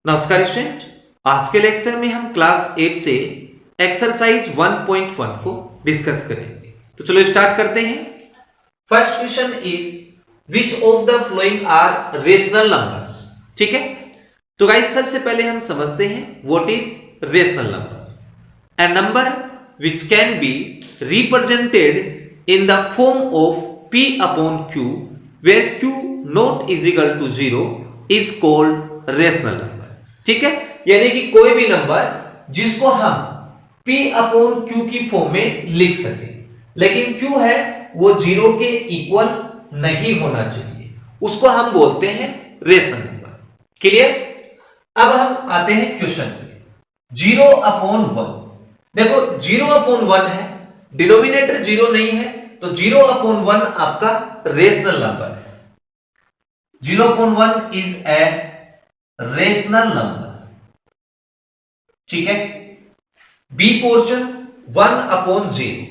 नमस्कार स्टूडेंट, आज के लेक्चर में हम क्लास 8 से एक्सरसाइज 1.1 को डिस्कस करेंगे। तो चलो स्टार्ट करते हैं। First question is which of the following are rational numbers. ठीक है, तो गाइस सबसे पहले हम समझते हैं what is rational number. A number which can be represented in the form of p upon q where q not is equal to 0 is called rational number. ठीक है, यानी कि कोई भी नंबर जिसको हम p अपॉन q की form में लिख सके, लेकिन q है वो 0 के इक्वल नहीं होना चाहिए, उसको हम बोलते हैं रेशनल नंबर। क्लियर। अब हम आते हैं क्वेश्चन पे। 0 अपॉन 1, देखो 0 अपॉन 1 है, डिनोमिनेटर 0 नहीं है, तो 0 अपॉन 1 आपका रेशनल नंबर है। 0 upon 1 is a rational number. ठीक है। बी पोर्शन 1 अपॉन 0,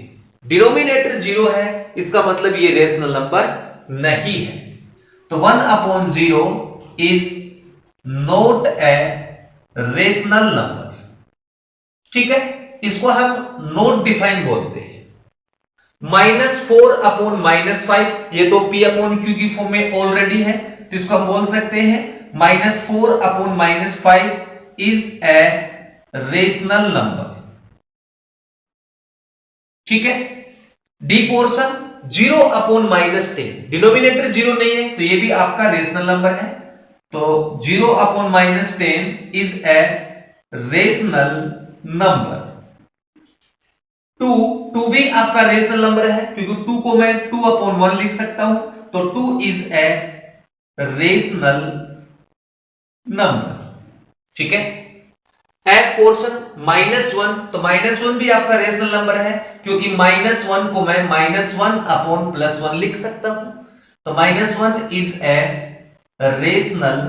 डिनोमिनेटर 0 है, इसका मतलब ये रेशनल नंबर नहीं है, तो 1 upon 0 is not a rational number. ठीक है, इसको हम नॉट डिफाइन बोलते हैं। -4 अपॉन -5, ये तो p अपॉन q की फॉर्म में ऑलरेडी है, तो इसको हम बोल सकते हैं -4 upon -5 is a rational number. ठीक है। डी पोर्शन 0 अपॉन -10, डिनोमिनेटर 0 नहीं है, तो ये भी आपका रेशनल नंबर है, तो 0 upon -10 is a rational number. 2 भी आपका रेशनल नंबर है, क्योंकि 2 को मैं 2 अपॉन 1 लिख सकता हूं, तो 2 इज ए रेशनल नंबर। ठीक है। एफ पोर्शन -1, तो -1 भी आपका रेशनल नंबर है, क्योंकि -1 को मैं -1 अपॉन +1 लिख सकता हूं, तो -1 is a rational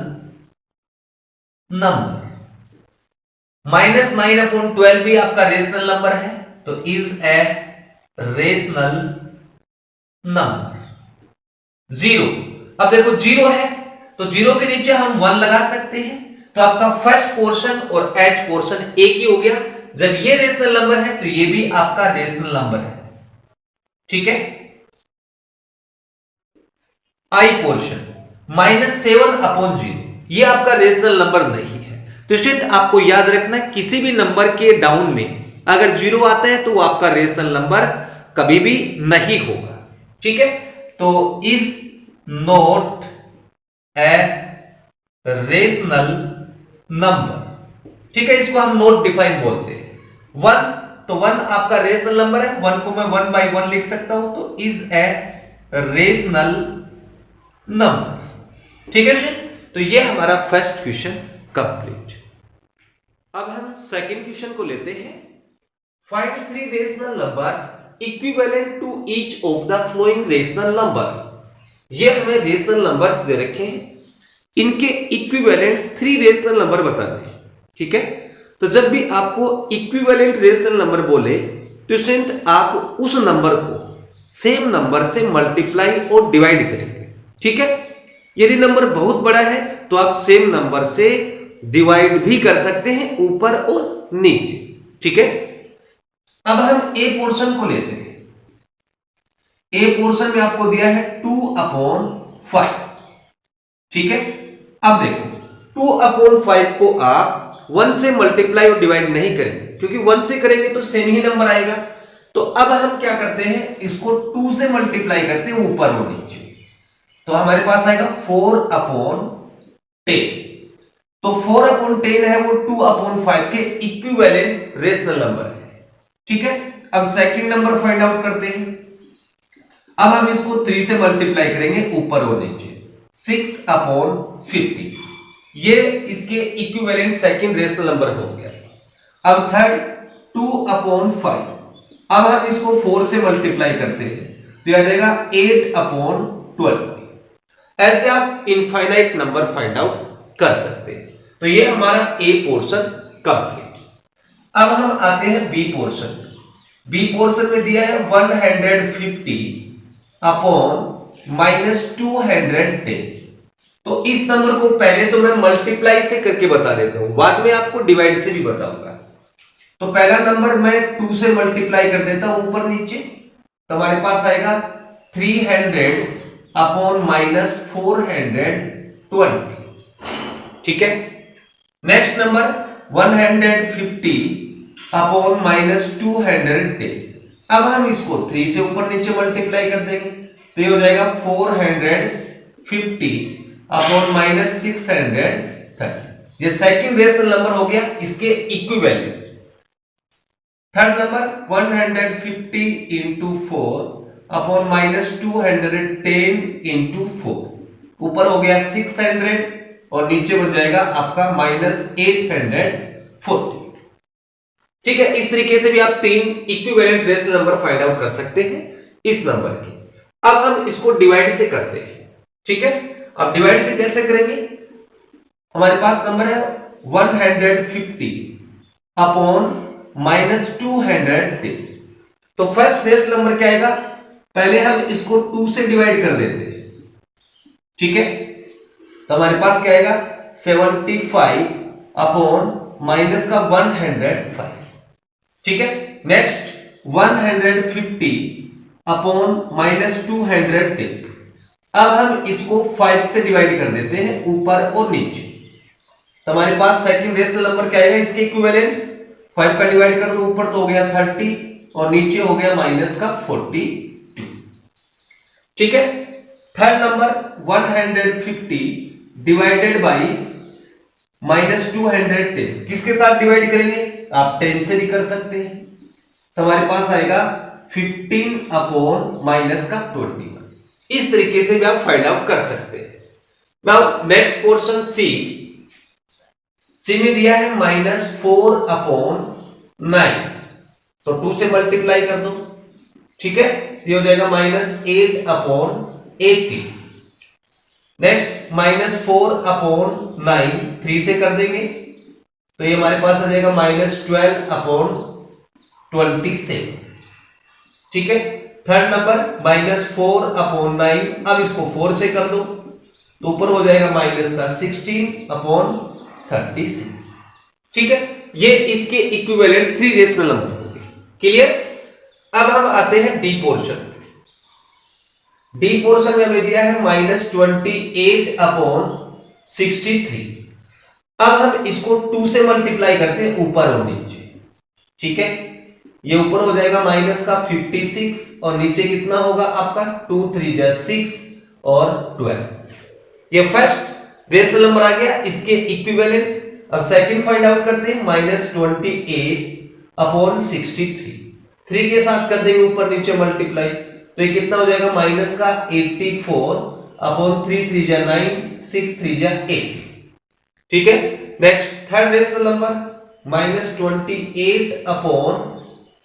number. -9 upon 12 भी आपका रेशनल नंबर है, तो इज ए रेशनल नंबर। 0, अब देखो 0 है, तो 0 के नीचे हम 1 लगा सकते हैं, तो आपका फर्स्ट पोर्शन और एच पोर्शन एक ही हो गया। जब ये रेशनल नंबर है, तो ये भी आपका रेशनल नंबर है। ठीक है। आई पोर्शन -7 अपॉन 0, ये आपका रेशनल नंबर नहीं है। तो स्टूडेंट आपको याद रखना, किसी भी नंबर के डाउन में अगर 0 आता है तो वो आपका रेशनल नंबर कभी भी नहीं होगा। ठीक है, तो is not a rational number. ठीक है, इसको हम नॉट डिफाइन बोलते हैं। 1, तो 1 आपका रेशनल नंबर है, 1 को मैं 1/1 लिख सकता हूं, तो इज ए रेशनल नंबर। ठीक है, तो ये हमारा फर्स्ट क्वेश्चन कंप्लीट। अब हम सेकंड क्वेश्चन को लेते हैं। Find 3 rational numbers equivalent to each of the following rational numbers. ये हमें रेशनल नंबर्स दे रखे हैं, इनके इक्विवेलेंट 3 रेशनल नंबर बताने हैं। ठीक है, तो जब भी आपको इक्विवेलेंट रेशनल नंबर बोले, तो स्टूडेंट आप उस नंबर को सेम नंबर से मल्टीप्लाई और डिवाइड करेंगे। ठीक है, यदि नंबर बहुत बड़ा है तो आप सेम नंबर से डिवाइड भी कर सकते हैं, ऊपर और नीचे। ठीक है, अब हम ए पोर्शन को लेते हैं। ए पोर्शन में आपको दिया है 2 अपॉन 5। ठीक है, अब देखो 2 अपॉन 5 को आप 1 से मल्टीप्लाई और डिवाइड नहीं करेंगे, क्योंकि 1 से करेंगे तो सेम ही नंबर आएगा। तो अब हम क्या करते हैं, इसको 2 से मल्टीप्लाई करते हैं ऊपर और नीचे, तो हमारे पास आएगा 4 अपॉन 10। तो 4 अपॉन 10 है वो 2 अपॉन 5 के इक्विवेलेंट रेशनल नंबर है। ठीक है, अब सेकंड नंबर फाइंड आउट करते हैं। अब हम इसको 3 से मल्टीप्लाई करेंगे ऊपर और नीचे, 6 अपॉन 50, ये इसके इक्विवेलेंट सेकंड रेशनल नंबर हो गया। अब थर्ड 2 अपॉन 5, अब हम इसको 4 से मल्टीप्लाई करते हैं, तो यह आ जाएगा 8 अपॉन 12। ऐसे आप इनफाइनाइट नंबर फाइंड आउट कर सकते हैं। तो ये हमारा ए पोर्शन कंप्लीट। अब हम आते हैं बी पोर्शन। बी पोर्शन में दिया है 150 अपॉन -210, तो इस नंबर को पहले तो मैं मल्टीप्लाई से करके बता देता हूं, बाद में आपको डिवाइड से भी बताऊंगा। तो पहला नंबर मैं 2 से मल्टीप्लाई कर देता हूं ऊपर नीचे, तो हमारे पास आएगा 300 अपॉन माइनस 420। ठीक है। Next number 150 upon minus 210। अब हम इसको 3 से ऊपर नीचे मल्टीप्लाई कर देंगे, तो ये हो जाएगा 450 अपॉन माइनस 630। ये सेकंड रेशनल नंबर हो गया, इसके equivalent. Third number 150 into 4 upon minus 210 into 4, ऊपर हो गया 600 और नीचे बन जाएगा आपका माइनस 840। ठीक है। इस तरीके से भी आप 3 equivalent rational number find out कर सकते हैं इस नंबर के। अब हम इसको डिवाइड से करते हैं। ठीक है। अब डिवाइड से कैसे करेंगे, हमारे पास नंबर है 150 अपॉन माइनस 210। तो फर्स्ट रेशनल नंबर क्या आएगा, पहले हम इसको 2 से डिवाइड कर देते हैं। ठीक है। तो हमारे पास क्या आएगा 75 अपॉन माइनस का 105। ठीक है। Next 150 upon minus 210। अब हम इसको 5 से डिवाइड कर देते हैं ऊपर और नीचे, तो हमारे पास सेकंड रेशनल नंबर क्या आएगा, इसके इक्विवेलेंट 5 का डिवाइड कर दो ऊपर तो हो गया 30 और नीचे हो गया माइनस का 42। ठीक है। Third number 150 divided by minus 210, किसके साथ डिवाइड करेंगे, आप 10 से भी कर सकते हैं, तो हमारे पास आएगा 15 अपॉन माइनस का 21। इस तरीके से भी आप फाइंड आउट कर सकते हैं। नाउ नेक्स्ट पोर्शन सी में दिया है माइनस 4 अपॉन 9, तो 2 से मल्टीप्लाई कर दो। ठीक है। ये हो जाएगा minus 8 upon 80। Next minus 4 upon 9 3 से कर देंगे, तो ये हमारे पास आ जाएगा माइनस 12 अपॉन 27। ठीक है। थर्ड नंबर माइनस 4 अपॉन 9, अब इसको 4 से कर दो तो ऊपर हो जाएगा माइनस का 16 अपॉन 36। ठीक है। ये इसके इक्विवेलेंट 3 रेशनल नंबर हो गए। क्लियर। अब हम आते हैं डी पोर्शन। डी पोर्शन में हमें दिया है माइनस 28 अपॉन 63। अब हम इसको 2 से मल्टीप्लाई करते हैं ऊपर और नीचे। ठीक है। ये ऊपर हो जाएगा माइनस का 56 और नीचे कितना होगा आपका 2 3 जा 6 और 12। ये फर्स्ट रेशनल नंबर आ गया, इसके इक्विवेलेंट। अब सेकंड फाइंड आउट करते हैं माइनस 28 अपॉन 63। 3 के साथ कर देंगे ऊपर नीचे मल्टीप्लाई, तो ये कितना हो जाएगा माइनस का 84 अपॉन 3 3 जा 9 6 3 जा 8। ठीक है। Next third rational number minus 28 upon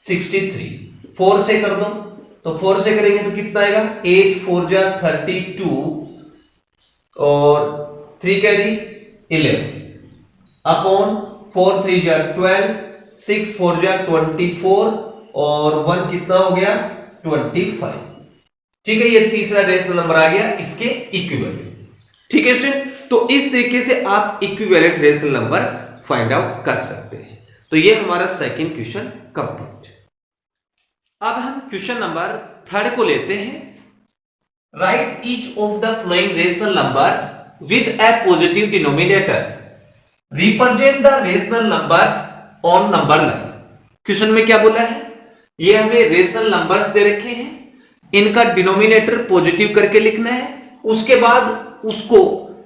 63, 4 से कर दो, तो 4 से करेंगे तो कितना आएगा 8 4 जा 32 और 3 कैरी 11 अपॉन 4 3 जा 12 6 4 जा 24 और 1 कितना हो गया 25। ठीक है। ये तीसरा रेशनल नंबर आ गया इसके इक्विवेलेंट। ठीक है स्टूडेंट। तो इस तरीके से आप equivalent rational number find out कर सकते हैं। तो ये हमारा सेकंड क्वेश्चन कंप्लीट। अब हम क्वेश्चन नंबर 3 को लेते हैं। Right each of the following rational numbers with A positive denominator, represent the rational numbers on number line. Question में क्या बोला है, ये हमें रेशनल नंबर्स दे रखे हैं, इनका डिनोमिनेटर पॉजिटिव करके लिखना है, उसके बाद उसको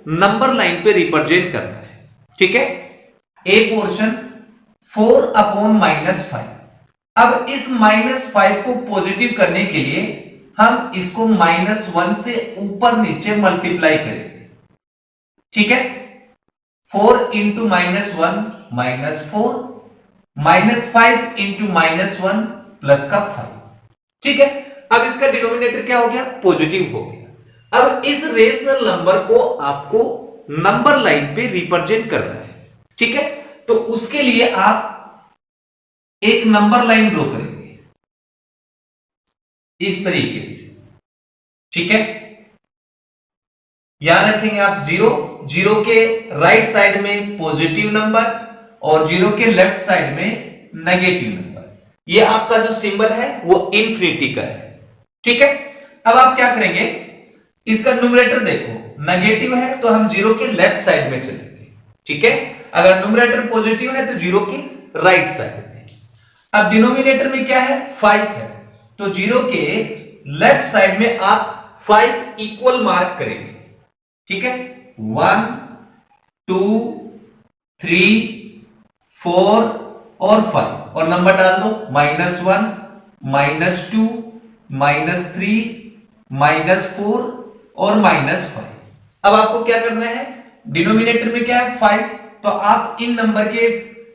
नंबर लाइन पे रिप्रेजेंट करना है। ठीक है। ए पोर्शन 4 अपॉन माइनस 5। अब इस -5 को पॉजिटिव करने के लिए हम इसको -1 से ऊपर नीचे मल्टीप्लाई करेंगे। ठीक है। 4 इंटू -1 -4, -5 इंटू -1 प्लस का 5। ठीक है। अब इसका डिनोमिनेटर क्या हो गया, पॉजिटिव हो गया। अब इस रेशनल नंबर को आपको नंबर लाइन पे रिप्रेजेंट करना है। ठीक है। तो उसके लिए आप एक नंबर लाइन ड्रॉ करेंगे इस तरीके से। ठीक है। याद रखेंगे आप जीरो, जीरो के राइट साइड में पॉजिटिव नंबर और जीरो के लेफ्ट साइड में नेगेटिव नंबर। ये आपका जो सिंबल है वो इंफिनिटी का है। ठीक है, अब आप क्या करेंगे, इसका न्यूमरेटर देखो नेगेटिव है तो हम जीरो के लेफ्ट साइड में चलेंगे। ठीक है, अगर न्यूमरेटर पॉजिटिव है तो जीरो के राइट साइड में। अब डिनोमिनेटर में क्या है, 5 है, तो जीरो के लेफ्ट साइड में आप 5 इक्वल मार्क करेंगे। ठीक है, 1 2 3 4 और 5 और नंबर डाल दो -1 -2 -3 -4 और -5। अब आपको क्या करना है, डिनोमिनेटर में क्या है 5, तो आप इन नंबर के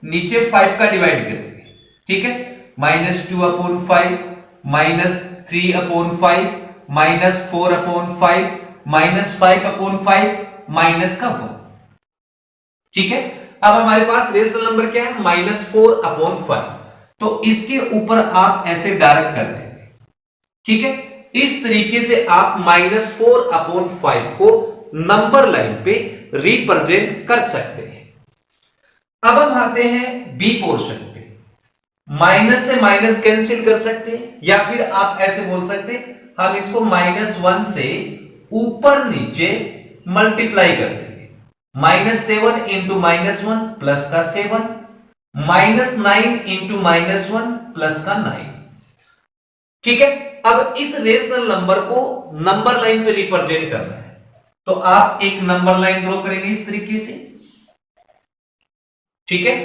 नीचे 5 का डिवाइड करेंगे। ठीक है, -2/5 -3/5 -4/5 -5/5 माइनस का 1। ठीक है, अब हमारे पास रेशनल नंबर क्या है, -4/5, तो इसके ऊपर आप ऐसे डायरेक्ट कर देंगे। ठीक है, इस तरीके से आप -4/5 को नंबर लाइन पे रिप्रेजेंट कर सकते हैं। अब हम आते हैं बी पोर्शन पे। माइनस से माइनस कैंसिल कर सकते हैं, या फिर आप ऐसे बोल सकते हैं हम इसको -1 से ऊपर नीचे मल्टीप्लाई कर देंगे। -7 इंटू -1 प्लस का 7, -9 इंटू -1 प्लस का 9। ठीक है, अब इस रेशनल नंबर को नंबर लाइन पे रिप्रेजेंट करना है, तो आप एक नंबर लाइन ड्रॉ करेंगे इस तरीके से। ठीक है,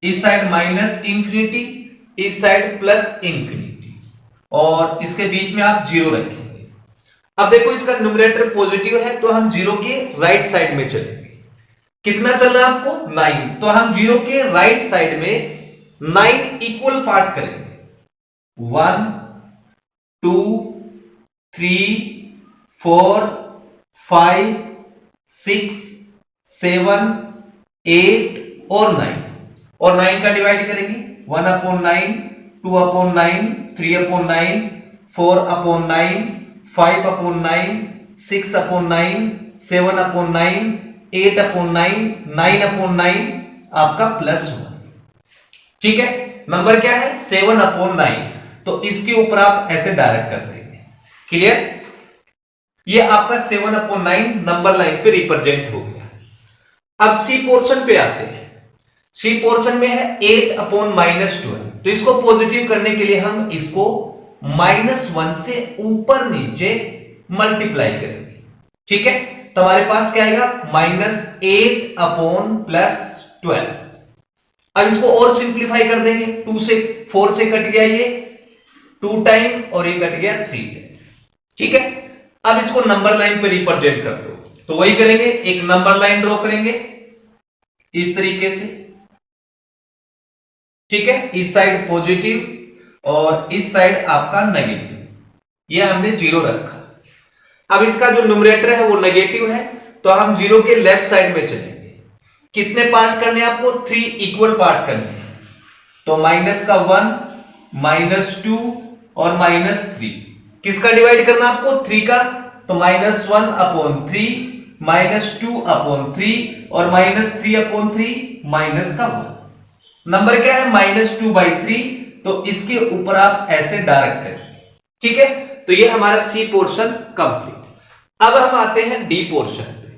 इस साइड माइनस इंफिनिटी, इस साइड प्लस इंफिनिटी, और इसके बीच में आप जीरो रखेंगे। अब देखो इसका न्यूमरेटर पॉजिटिव है तो हम जीरो के राइट साइड में चलेंगे। कितना चलना है आपको, 9, तो हम जीरो के राइट साइड में 9 इक्वल पार्ट करेंगे। 1 2 3 4 5 6 7 8 और 9, और 9 का डिवाइड करेंगे 1/9 2/9 3/9 4/9 5/9 6/9 7/9 8/9 9/9 आपका +1। ठीक है, नंबर क्या है 7/9, तो इसके ऊपर आप ऐसे डायरेक्ट कर देंगे। क्लियर, ये आपका 7/9 नंबर लाइन पे रिप्रेजेंट हो गया। अब सी पोर्शन पे आते हैं। सी पोर्शन में है 8/-12, तो इसको पॉजिटिव करने के लिए हम इसको -1 से ऊपर नीचे मल्टीप्लाई करेंगे। ठीक है, तो हमारे पास क्या आएगा -8/+12। अब इसको और सिंप्लीफाई कर देंगे, 2 से 4 से कट गया ये 2 टाइम और ये कट गया 3 टाइम। ठीक है, अब इसको नंबर लाइन पे रिप्रेजेंट कर दो, तो वही करेंगे, एक नंबर लाइन ड्रॉ करेंगे इस तरीके से। ठीक है, इस साइड पॉजिटिव और इस साइड आपका नेगेटिव, ये हमने जीरो रखा। अब इसका जो न्यूमरेटर है वो नेगेटिव है, तो हम जीरो के लेफ्ट साइड में चलेंगे। कितने पार्ट करने हैं आपको, 3 इक्वल पार्ट करने हैं, तो -1 -2 और -3। किसका डिवाइड करना आपको, 3 का, तो -1/3 -2/3 और -3/3 माइनस का 1। नंबर क्या है -2/3, तो इसके ऊपर आप ऐसे डायरेक्ट करें। ठीक है, तो ये हमारा सी पोर्शन कंप्लीट। अब हम आते हैं डी पोर्शन पे।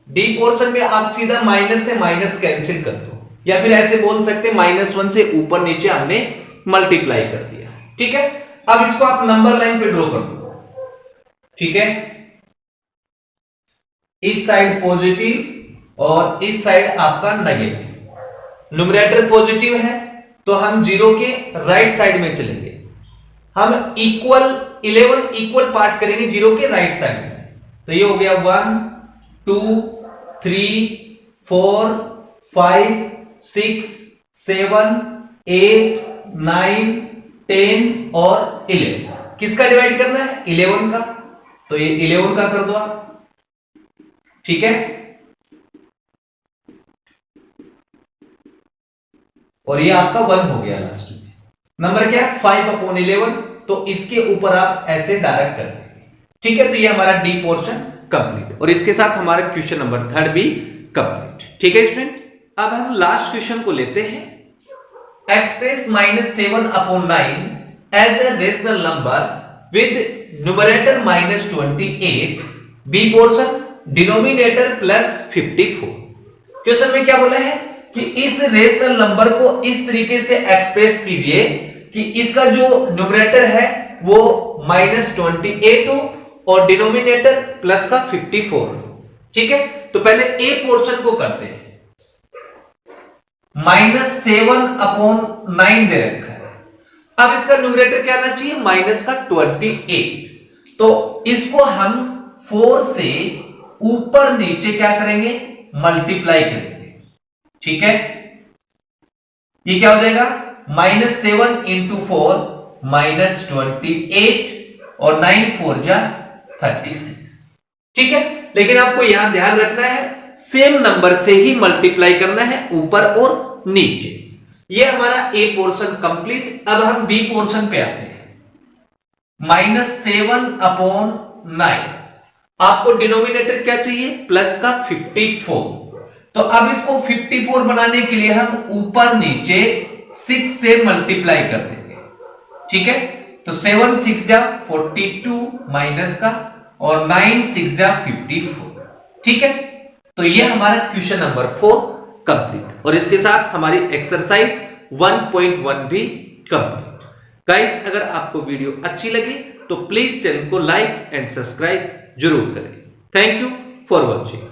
डी पोर्शन में आप सीधा माइनस से माइनस कैंसिल कर दो, या फिर ऐसे बोल सकते हैं -1 से ऊपर नीचे हमने मल्टीप्लाई कर दिया। ठीक है, अब इसको आप नंबर लाइन पे ड्रॉ कर दो। ठीक है, इस साइड पॉजिटिव और इस साइड आपका नेगेटिव। न्यूमरेटर पॉजिटिव है तो हम जीरो के राइट साइड में चलेंगे। हम 11 इक्वल पार्ट करेंगे जीरो के राइट साइड में, तो ये हो गया 1 2 3 4 5 6 7 8 9 10 और 11। किसका डिवाइड करना है, 11 का, तो ये 11 का कर दो आप। ठीक है, और ये आपका 1 हो गया लास्ट में। नंबर क्या है 5/11, तो इसके ऊपर आप ऐसे डायरेक्ट कर देंगे। ठीक है, तो ये हमारा डी पोर्शन कंप्लीट और इसके साथ हमारा क्वेश्चन नंबर 3 भी कंप्लीट। ठीक है स्टूडेंट, अब हम लास्ट क्वेश्चन को लेते हैं। Express -7/9 as a rational number with numerator -28, बी पोर्शन डिनोमिनेटर +54। क्वेश्चन में क्या बोला है कि इस रेशनल नंबर को इस तरीके से एक्सप्रेस कीजिए कि इसका जो न्यूमरेटर है वो -28 हो और डिनोमिनेटर प्लस का 54। ठीक है, तो पहले ए पोर्शन को करते हैं। -7/9 दे रखा है, अब इसका न्यूमरेटर क्या आना चाहिए, माइनस का 28। तो इसको हम 4 से ऊपर नीचे क्या करेंगे, मल्टीप्लाई करेंगे। ठीक है, ये क्या हो जाएगा, -7 × 4 -28 और 9 4 जा 36। ठीक है, लेकिन आपको यहां ध्यान रखना है सेम नंबर से ही मल्टीप्लाई करना है ऊपर और नीचे। ये हमारा ए पोर्शन कंप्लीट। अब हम बी पोर्शन पे आते हैं। -7/9, आपको डिनोमिनेटर क्या चाहिए, प्लस का 54। तो अब इसको 54 बनाने के लिए हम ऊपर नीचे 6 से मल्टीप्लाई कर देंगे। ठीक है, तो 7 6 जा 42 माइनस का और 9 6 जा 54। ठीक है, तो ये हमारा क्वेश्चन नंबर 4 कंप्लीट और इसके साथ हमारी एक्सरसाइज 1.1 भी कंप्लीट। गाइस, अगर आपको वीडियो अच्छी लगी तो प्लीज चैनल को लाइक एंड सब्सक्राइब जरूर करें। Thank you for watching.